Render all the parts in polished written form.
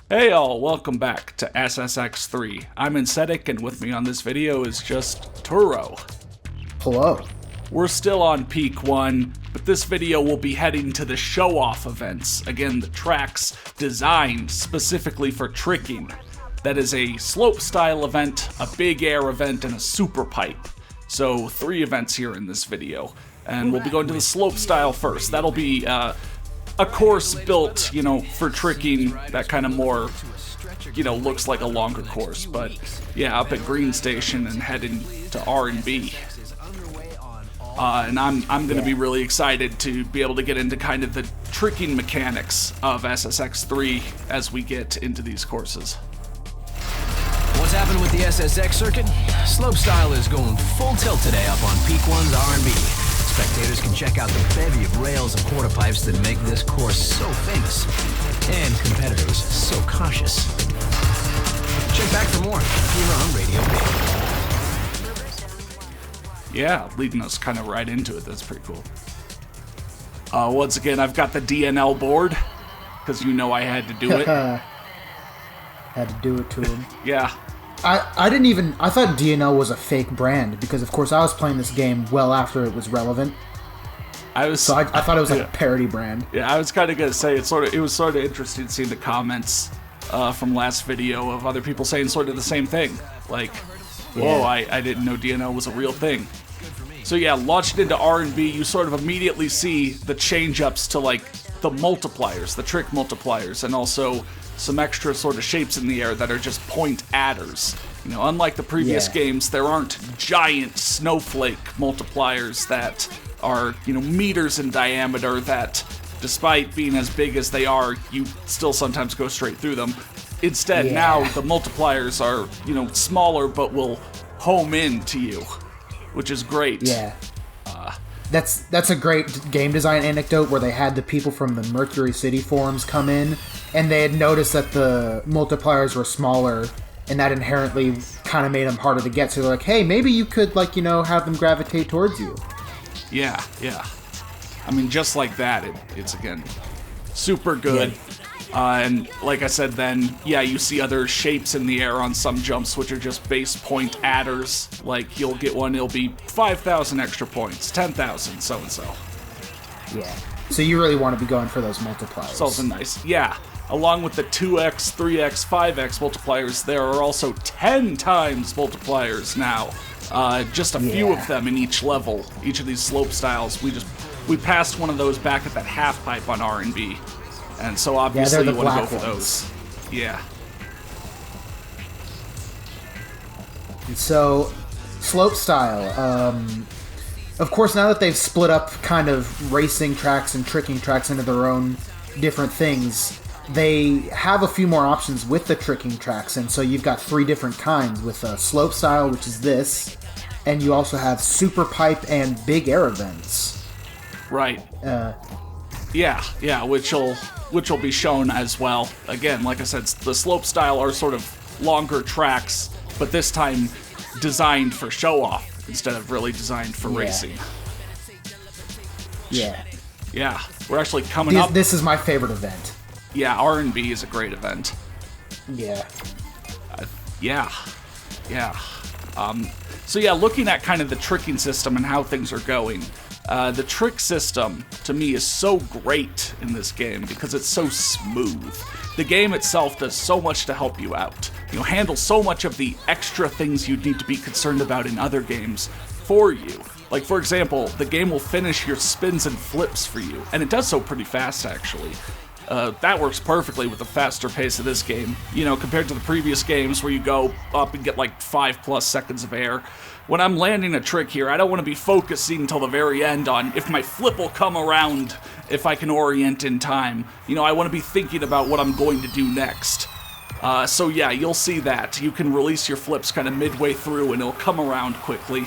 Hey all, welcome back to SSX 3. I'm Insetic, and with me on this video is just Turo. Hello. We're still on Peak 1, but this video will be heading to the show-off events. Again, the tracks designed specifically for tricking. That is a slope-style event, a big air event, and a super pipe. So 3 events here in this video. And we'll be going to the slope style first. That'll be a course built, for tricking that kind of more, looks like a longer course. But yeah, up at Green Station and heading to R&B. And I'm going to be really excited to be able to get into kind of the tricking mechanics of SSX3 as we get into these courses. What's happening with the SSX circuit? Slopestyle is going full tilt today up on Peak 1's R&B. Spectators can check out the bevy of rails and quarter pipes that make this course so famous, and competitors so cautious. Check back for more here on Radio Big. Yeah, leading us kind of right into it. That's pretty cool. Once again, I've got the DNL board, because I had to do it. Had to do it to him. Yeah. I thought DNL was a fake brand, because of course I was playing this game well after it was relevant. I thought it was like a parody brand. Yeah, I was kind of going to say, it was sort of interesting seeing the comments from last video of other people saying sort of the same thing. Like, whoa, I didn't know DNL was a real thing. So yeah, launched into R&B, you sort of immediately see the change-ups to like the multipliers, the trick multipliers, and also some extra sort of shapes in the air that are just point adders. Unlike the previous games, there aren't giant snowflake multipliers that are, meters in diameter that, despite being as big as they are, you still sometimes go straight through them. Instead, now the multipliers are, smaller but will home in to you, which is great. Yeah. That's a great game design anecdote where they had the people from the Mercury City forums come in, and they had noticed that the multipliers were smaller, and that inherently kind of made them harder to get. So they're like, hey, maybe you could, have them gravitate towards you. Yeah. I mean, just like that, it's, again, super good. Yeah. And like I said then, you see other shapes in the air on some jumps, which are just base point adders. Like, you'll get one, it'll be 5,000 extra points, 10,000, so-and-so. Yeah. So you really want to be going for those multipliers. It's also nice. Yeah. Along with the 2x, 3x, 5x multipliers, there are also 10 times multipliers now. Just a few of them in each level, each of these slope styles. We passed one of those back at that half pipe on R&B. And so obviously you want to go for those. Yeah. And so, slope style. Of course, now that they've split up kind of racing tracks and tricking tracks into their own different things, they have a few more options with the tricking tracks. And so you've got 3 different kinds with slope style, which is this, and you also have super pipe and big air events. Right. Yeah, which will be shown as well. Again, like I said, the slope style are sort of longer tracks, but this time designed for show-off instead of really designed for racing. Yeah. Yeah, we're actually coming up. This is my favorite event. Yeah, R&B is a great event. Yeah. So looking at kind of the tricking system and how things are going, the trick system, to me, is so great in this game because it's so smooth. The game itself does so much to help you out. Handle so much of the extra things you'd need to be concerned about in other games for you. Like, for example, the game will finish your spins and flips for you, and it does so pretty fast, actually. That works perfectly with the faster pace of this game, compared to the previous games where you go up and get like 5+ seconds of air. When I'm landing a trick here, I don't want to be focusing until the very end on if my flip will come around, if I can orient in time. I want to be thinking about what I'm going to do next. So yeah, you'll see that. You can release your flips kind of midway through and it'll come around quickly.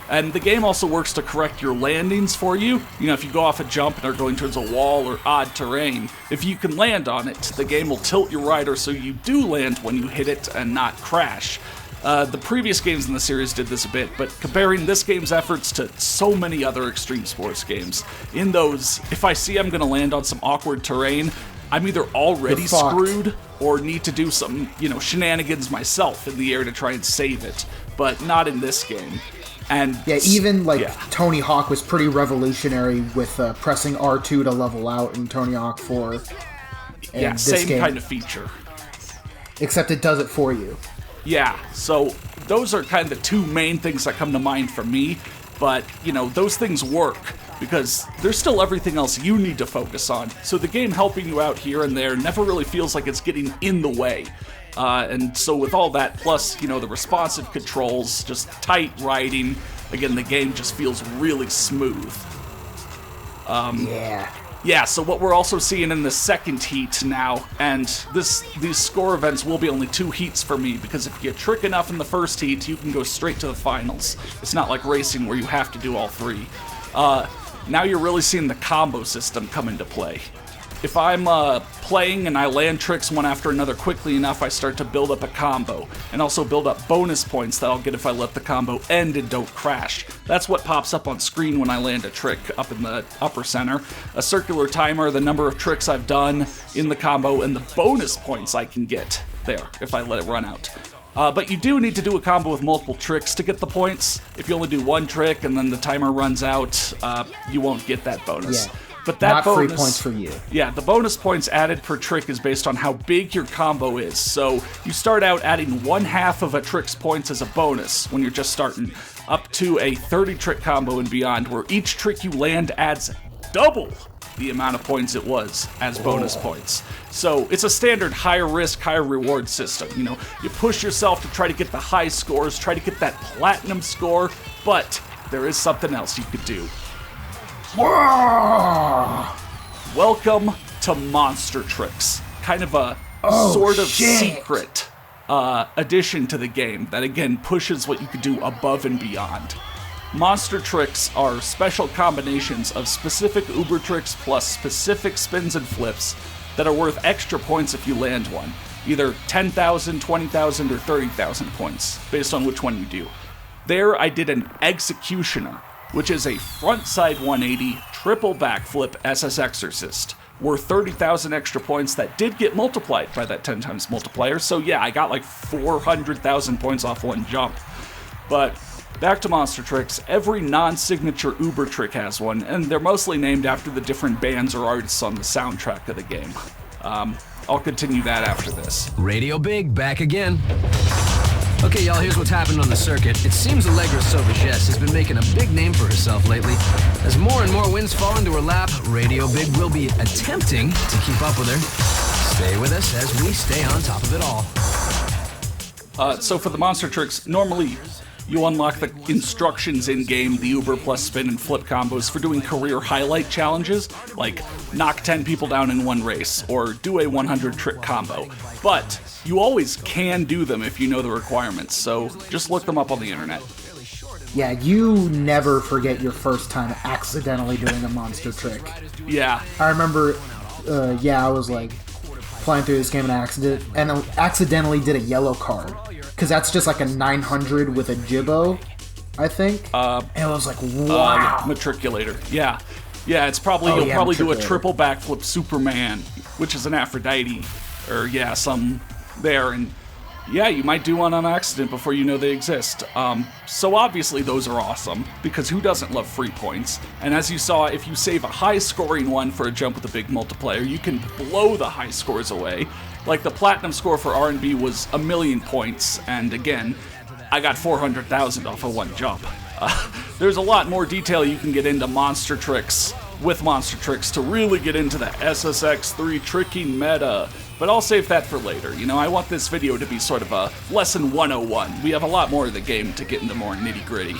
And the game also works to correct your landings for you. If you go off a jump and are going towards a wall or odd terrain, if you can land on it, the game will tilt your rider so you do land when you hit it and not crash. The previous games in the series did this a bit, but comparing this game's efforts to so many other extreme sports games, in those, if I see I'm going to land on some awkward terrain, I'm either already You're fucked. screwed or need to do some, shenanigans myself in the air to try and save it. But not in this game. And Yeah, even Tony Hawk was pretty revolutionary with pressing R2 to level out in Tony Hawk 4. And yeah, same kind of feature. Except it does it for you. Yeah, so those are kind of the two main things that come to mind for me. But, those things work because there's still everything else you need to focus on. So the game helping you out here and there never really feels like it's getting in the way. And so with all that, plus, the responsive controls, just tight riding, again, the game just feels really smooth. Yeah, so what we're also seeing in the second heat now, and these score events will be only 2 heats for me, because if you trick enough in the first heat, you can go straight to the finals. It's not like racing where you have to do all 3. Now you're really seeing the combo system come into play. If I'm playing and I land tricks one after another quickly enough, I start to build up a combo, and also build up bonus points that I'll get if I let the combo end and don't crash. That's what pops up on screen when I land a trick up in the upper center. A circular timer, the number of tricks I've done in the combo, and the bonus points I can get there if I let it run out. But you do need to do a combo with multiple tricks to get the points. If you only do one trick and then the timer runs out, you won't get that bonus. Yeah. But that Not bonus, free points for you. Yeah, the bonus points added per trick is based on how big your combo is. So you start out adding 1/2 of a trick's points as a bonus when you're just starting, up to a 30-trick combo and beyond, where each trick you land adds double the amount of points it was as bonus points. So it's a standard higher risk, higher reward system. You push yourself to try to get the high scores, try to get that platinum score, but there is something else you could do. Welcome to Monster Tricks. Kind of a sort of secret addition to the game that, again, pushes what you could do above and beyond. Monster Tricks are special combinations of specific Uber tricks plus specific spins and flips that are worth extra points if you land one. Either 10,000, 20,000, or 30,000 points, based on which one you do. There I did an Executioner, which is a frontside 180 triple backflip SSX assist, worth 30,000 extra points that did get multiplied by that 10 times multiplier. So yeah, I got like 400,000 points off one jump. But back to Monster Tricks, every non-signature Uber trick has one, and they're mostly named after the different bands or artists on the soundtrack of the game. I'll continue that after this. Radio Big back again. Okay, y'all, here's what's happened on the circuit. It seems Allegra Sauvagesse has been making a big name for herself lately. As more and more wins fall into her lap, Radio Big will be attempting to keep up with her. Stay with us as we stay on top of it all. So for the Monster Tricks, normally you unlock the instructions in-game, the Uber plus spin and flip combos for doing career highlight challenges, like knock 10 people down in one race, or do a 100-trick combo. But you always can do them if you know the requirements, so just look them up on the internet. Yeah, you never forget your first time accidentally doing a monster trick. Yeah. I remember, I was like playing through this game and accidentally did a yellow card. Because that's just like a 900 with a Jibbo, I think. And it was like, wow. Matriculator, yeah. Yeah, it's probably, you'll probably do a triple backflip Superman, which is an Aphrodite, or some there, and yeah, you might do one on accident before you know they exist. So obviously those are awesome, because who doesn't love free points? And as you saw, if you save a high-scoring one for a jump with a big multiplier, you can blow the high scores away. Like the platinum score for R&B was 1,000,000 points, and again, I got 400,000 off of one jump. There's a lot more detail you can get into Monster Tricks with Monster Tricks to really get into the SSX 3 tricking meta, but I'll save that for later. I want this video to be sort of a lesson 101. We have a lot more of the game to get into more nitty-gritty.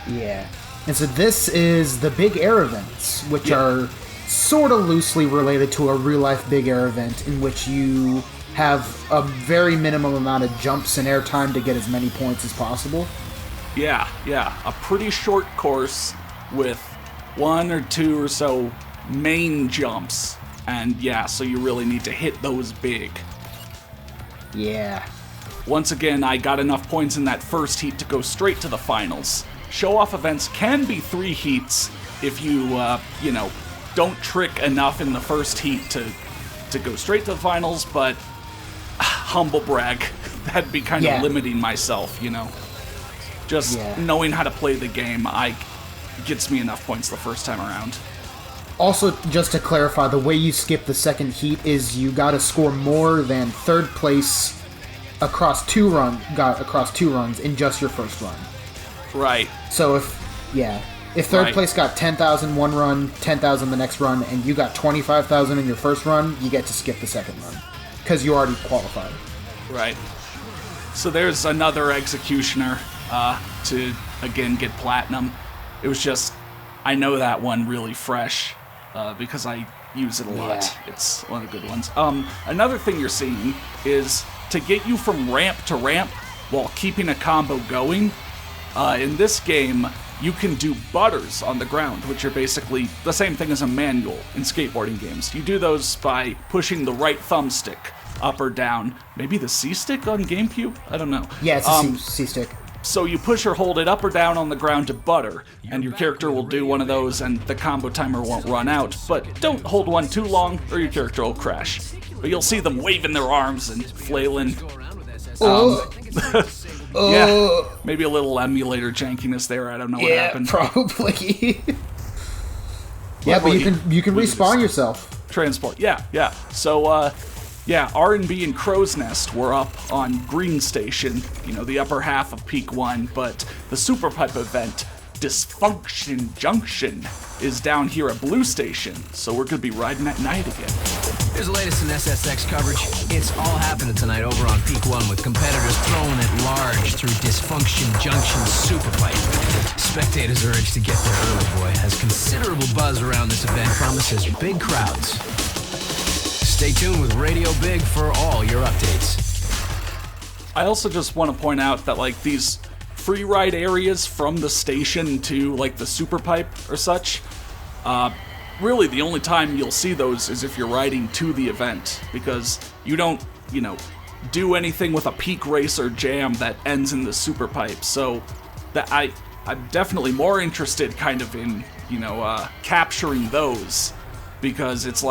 Yeah. And so this is the big air events, which are sort of loosely related to a real-life big air event in which you have a very minimum amount of jumps and air time to get as many points as possible. Yeah. A pretty short course with 1 or 2 or so main jumps. And so you really need to hit those big. Yeah. Once again, I got enough points in that first heat to go straight to the finals. Show-off events can be 3 heats if you, don't trick enough in the first heat to to go straight to the finals, but humble brag, that'd be kind of limiting myself, you know. Just knowing how to play the game, gets me enough points the first time around. Also, just to clarify, the way you skip the second heat is you gotta score more than third place across two runs in just your first run. Right. So if third place got 10,000 one run, 10,000 the next run, and you got 25,000 in your first run, you get to skip the second run because you already qualified. Right. So there's another executioner to again get platinum. It was just, I know that one really fresh because I use it a lot. Yeah. It's one of the good ones. Another thing you're seeing is to get you from ramp to ramp while keeping a combo going. In this game, you can do butters on the ground, which are basically the same thing as a manual in skateboarding games. You do those by pushing the right thumbstick up or down. Maybe the C-stick on GameCube? I don't know. Yeah, it's a C-stick. So you push or hold it up or down on the ground to butter, and your character will do one of those and the combo timer won't run out, but don't hold one too long or your character will crash. But you'll see them waving their arms and flailing. Yeah, maybe a little emulator jankiness there, I don't know what happened. Probably. Yeah, but you can respawn yourself. Transport, yeah. So, R&B and Crow's Nest were up on Green Station, the upper half of Peak 1, but the Super Pipe event, Dysfunction Junction, is down here at Blue Station, so we're going to be riding at night again. Here's the latest in SSX coverage. It's all happening tonight over on Peak 1 with competitors throwing it large through Dysfunction Junction Super Pipe. Spectators are urged to get there early, boy, as considerable buzz around this event promises big crowds. Stay tuned with Radio Big for all your updates. I also just want to point out that, these free ride areas from the station to, the Super Pipe or such, really the only time you'll see those is if you're riding to the event, because you don't, do anything with a peak racer jam that ends in the Super Pipe, so that I'm definitely more interested kind of in, capturing those, because it's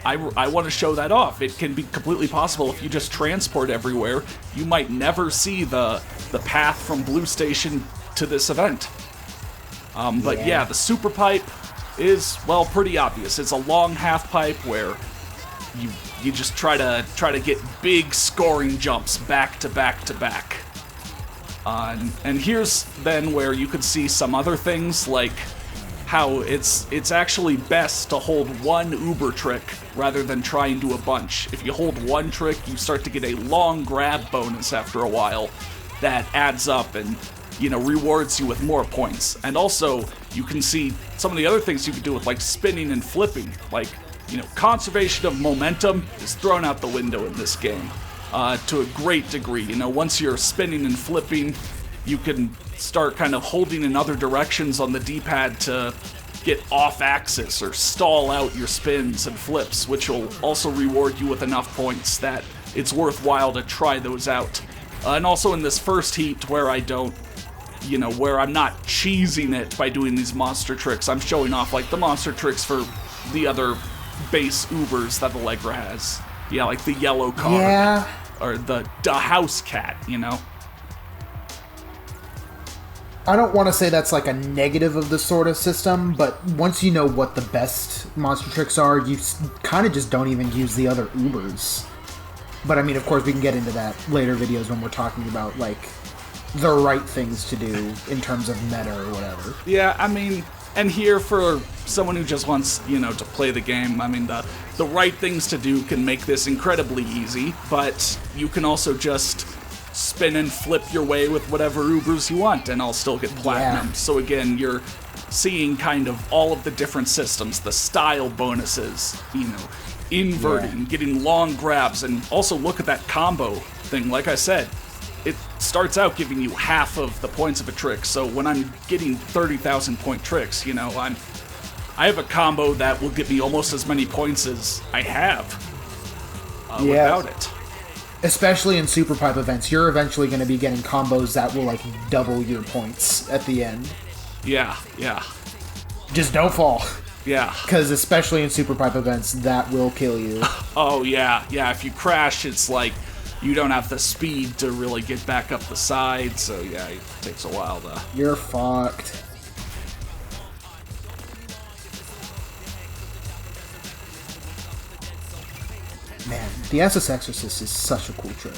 I want to show that off. It can be completely possible if you just transport everywhere, you might never see the path from Blue Station to this event. But yeah, the Super Pipe is, pretty obvious. It's a long half pipe where you just try to get big scoring jumps back to back to back. And here's then where you could see some other things, like how it's actually best to hold one uber trick rather than try and do a bunch. If you hold one trick, you start to get a long grab bonus after a while that adds up and, rewards you with more points. And also, you can see some of the other things you can do with, spinning and flipping. Conservation of momentum is thrown out the window in this game to a great degree. Once you're spinning and flipping, you can start kind of holding in other directions on the D-pad to get off axis or stall out your spins and flips, which will also reward you with enough points that it's worthwhile to try those out. And also in this first heat where I don't, where I'm not cheesing it by doing these monster tricks, I'm showing off the monster tricks for the other base Ubers that Allegra has. Yeah, like the yellow car. Yeah. Or the house cat, I don't want to say that's a negative of the sort of system, but once you know what the best monster tricks are, you kind of just don't even use the other Ubers. But I mean, of course, we can get into that later videos when we're talking about, the right things to do in terms of meta or whatever. Yeah, I mean, and here for someone who just wants, to play the game, I mean, the right things to do can make this incredibly easy, but you can also just spin and flip your way with whatever Ubers you want, and I'll still get platinum. Yeah. So again, you're seeing kind of all of the different systems, the style bonuses, inverting, getting long grabs, and also look at that combo thing. Like I said, it starts out giving you half of the points of a trick, so when I'm getting 30,000 point tricks, I have a combo that will give me almost as many points as I have without it. Especially in Super Pipe events, you're eventually going to be getting combos that will double your points at the end. Yeah. Just don't fall. Yeah. Because especially in super pipe events, that will kill you. Oh, yeah. Yeah, if you crash, it's like you don't have the speed to really get back up the side, so yeah, it takes a while to... You're fucked. Man, the SSX is such a cool trick.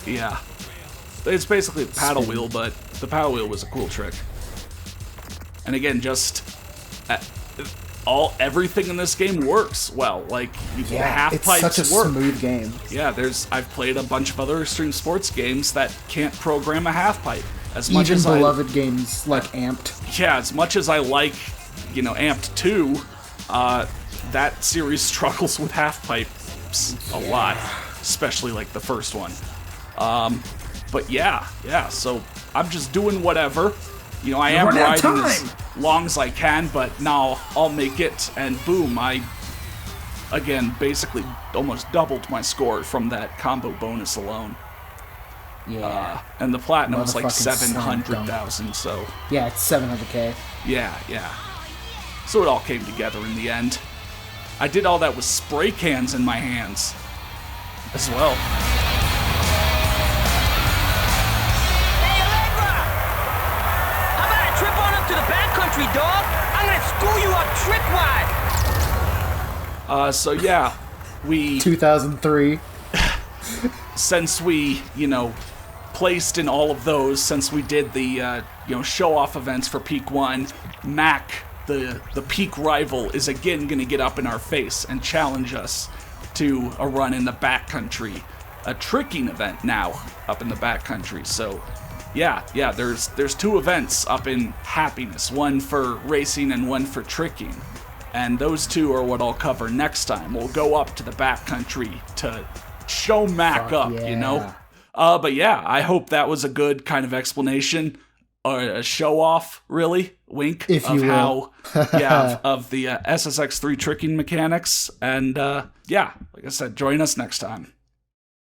Yeah. It's basically a paddle wheel, but the paddle wheel was a cool trick. And again, just... everything in this game works well. Like, the half pipes work. It's such a smooth game. Yeah, I've played a bunch of other extreme sports games that can't program a half pipe. As much Even as beloved games like Amped. Yeah, as much as I like, Amped 2, that series struggles with half pipes a lot, especially like the first one. But yeah, so I'm just doing whatever. I am riding as long as I can, but now I'll make it, and boom, I, again, basically almost doubled my score from that combo bonus alone. Yeah. And the platinum was like 700,000, so... Yeah, it's 700k. Yeah. So it all came together in the end. I did all that with spray cans in my hands as well. To the Backcountry, dog! I'm gonna school you up trick-wise! So yeah, we... 2003. Since we, placed in all of those, since we did the, show-off events for Peak 1, Mac, the Peak rival, is again gonna get up in our face and challenge us to a run in the Backcountry. A tricking event now up in the Backcountry, so... Yeah, there's 2 events up in Happiness, one for racing and one for tricking. And those 2 are what I'll cover next time. We'll go up to the Backcountry to show Mac up, But yeah, I hope that was a good kind of explanation, or a show-off, really, wink, if of you how, of the SSX3 tricking mechanics. And like I said, join us next time.